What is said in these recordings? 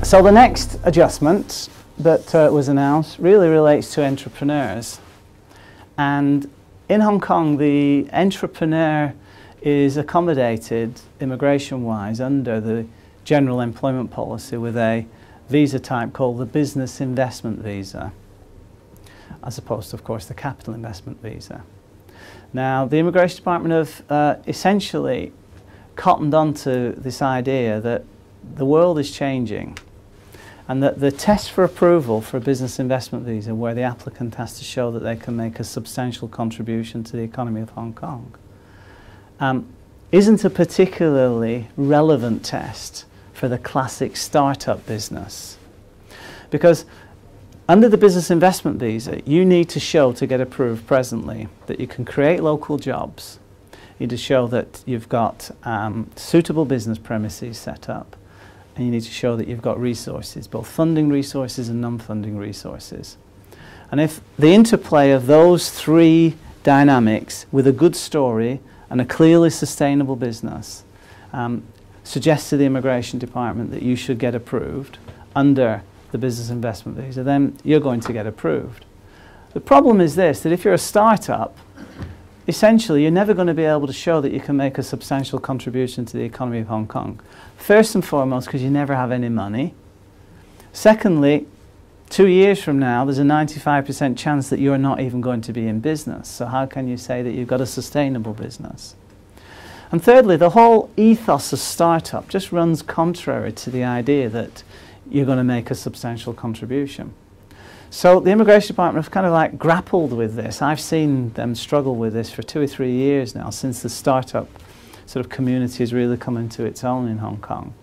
So the next adjustment that was announced really relates to entrepreneurs. And in Hong Kong, the entrepreneur is accommodated immigration-wise under the general employment policy with a visa type called the business investment visa, as opposed to, of course, the capital investment visa. Now, the Immigration Department have essentially cottoned onto this idea that the world is changing and that the test for approval for a business investment visa, where the applicant has to show that they can make a substantial contribution to the economy of Hong Kong, isn't a particularly relevant test for the classic startup business. Because under the business investment visa, you need to show, to get approved presently, that you can create local jobs. You need to show that you've got suitable business premises set up, and you need to show that you've got resources, both funding resources and non-funding resources. And if the interplay of those three dynamics with a good story and a clearly sustainable business suggests to the Immigration Department that you should get approved under the business investment visa, then you're going to get approved. The problem is this, that if you're a startup, essentially you're never going to be able to show that you can make a substantial contribution to the economy of Hong Kong. First and foremost, because you never have any money. Secondly, 2 years from now, there's a 95% chance that you're not even going to be in business. So how can you say that you've got a sustainable business? And thirdly, the whole ethos of startup just runs contrary to the idea that you're going to make a substantial contribution. So the Immigration Department have kind of like grappled with this. I've seen them struggle with this for 2 or 3 years now, since the startup sort of community has really come into its own in Hong Kong.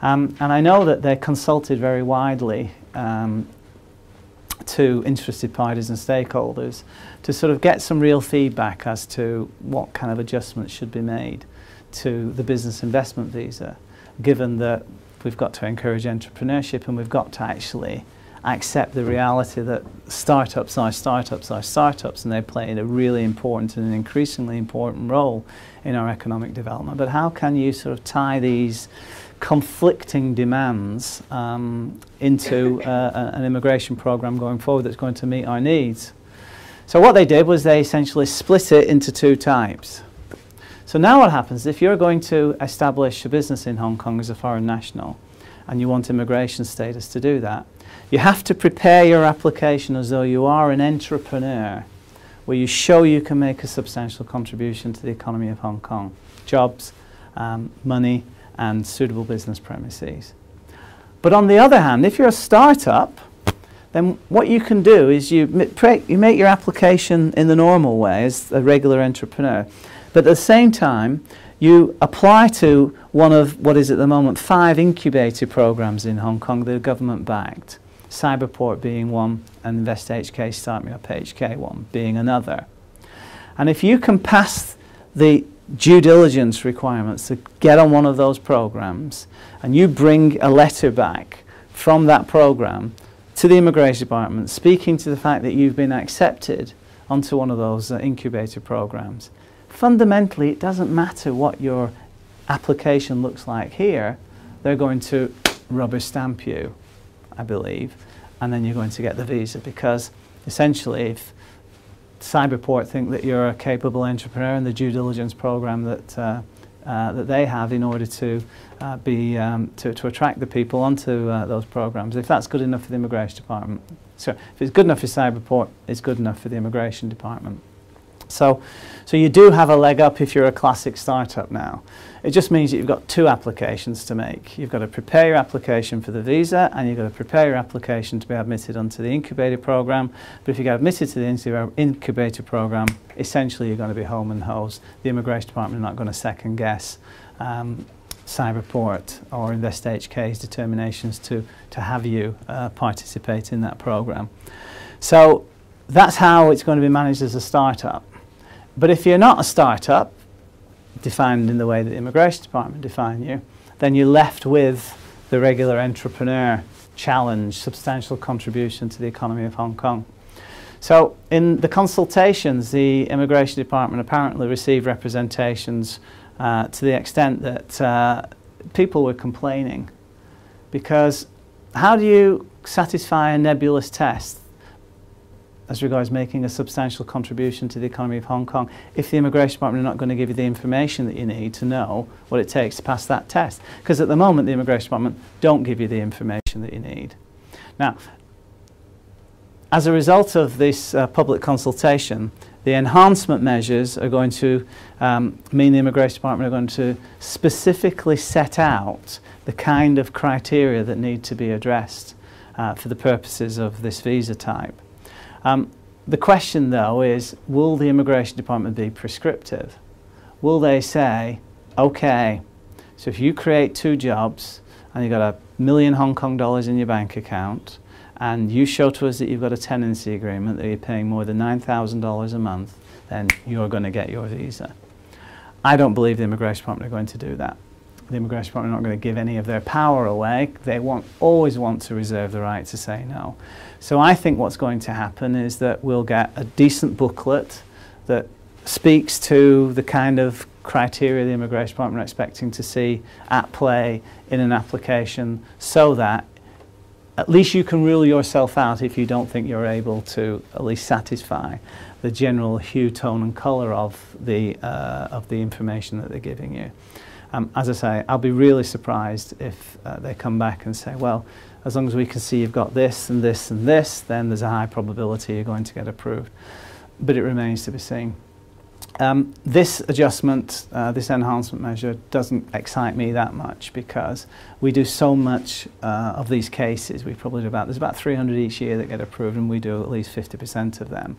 And I know that they consulted very widely to interested parties and stakeholders to sort of get some real feedback as to what kind of adjustments should be made to the business investment visa, given that we've got to encourage entrepreneurship and we've got to actually accept the reality that startups are startups are startups, and they play a really important and an increasingly important role in our economic development. But how can you sort of tie these conflicting demands into an immigration program going forward that's going to meet our needs? So what they did was they essentially split it into two types. So now what happens, if you're going to establish a business in Hong Kong as a foreign national and you want immigration status to do that, you have to prepare your application as though you are an entrepreneur, where you show you can make a substantial contribution to the economy of Hong Kong. Jobs, money, and suitable business premises. But on the other hand, if you're a startup, then what you can do is you make your application in the normal way as a regular entrepreneur, but at the same time you apply to one of what is at the moment 5 incubator programs in Hong Kong that are government backed. Cyberport being one, and Invest HK, Start Me Up HK one being another. And if you can pass the due diligence requirements to get on one of those programs, and you bring a letter back from that program to the Immigration Department speaking to the fact that you've been accepted onto one of those incubator programs, fundamentally it doesn't matter what your application looks like here, they're going to rubber stamp you, I believe, and then you're going to get the visa, because essentially if Cyberport think that you're a capable entrepreneur, and the due diligence program that that they have in order to to attract the people onto those programs, if that's good enough for the Immigration Department, so if it's good enough for Cyberport, it's good enough for the Immigration Department. So you do have a leg up if you're a classic startup now. It just means that you've got 2 applications to make. You've got to prepare your application for the visa, and you've got to prepare your application to be admitted onto the incubator program. But if you get admitted to the incubator program, essentially you're going to be home and hosed. The Immigration Department are not going to second guess Cyberport or Invest HK's determinations to have you participate in that program. So that's how it's going to be managed as a startup. But if you're not a startup, defined in the way that the Immigration Department define you, then you're left with the regular entrepreneur challenge, substantial contribution to the economy of Hong Kong. So in the consultations, the Immigration Department apparently received representations to the extent that people were complaining because how do you satisfy a nebulous test as regards making a substantial contribution to the economy of Hong Kong if the Immigration Department are not going to give you the information that you need to know what it takes to pass that test? Because at the moment the Immigration Department don't give you the information that you need. Now, as a result of this public consultation, the enhancement measures are going to mean the Immigration Department are going to specifically set out the kind of criteria that need to be addressed for the purposes of this visa type. The question, though, is, will the Immigration Department be prescriptive? Will they say, okay, so if you create 2 jobs and you've got $1 million Hong Kong dollars in your bank account and you show to us that you've got a tenancy agreement that you're paying more than $9,000 a month, then you're going to get your visa. I don't believe the Immigration Department are going to do that. The Immigration Department are not going to give any of their power away. They always want to reserve the right to say no. So I think what's going to happen is that we'll get a decent booklet that speaks to the kind of criteria the Immigration Department are expecting to see at play in an application, so that at least you can rule yourself out if you don't think you're able to at least satisfy the general hue, tone and colour of the information that they're giving you. As I say, I'll be really surprised if they come back and say, well, as long as we can see you've got this and this and this, then there's a high probability you're going to get approved. But it remains to be seen. This adjustment, this enhancement measure, doesn't excite me that much because we do so much of these cases. We probably do there's about 300 each year that get approved, and we do at least 50% of them.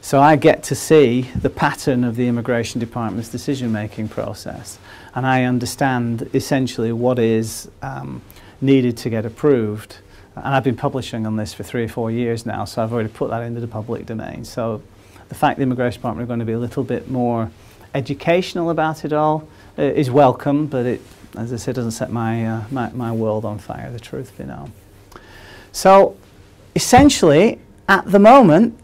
So I get to see the pattern of the Immigration Department's decision-making process, and I understand essentially what is needed to get approved. And I've been publishing on this for 3 or 4 years now, so I've already put that into the public domain. So the fact the Immigration Department are going to be a little bit more educational about it all is welcome, but it, as I said, doesn't set my world on fire, the truth be known. So essentially, at the moment,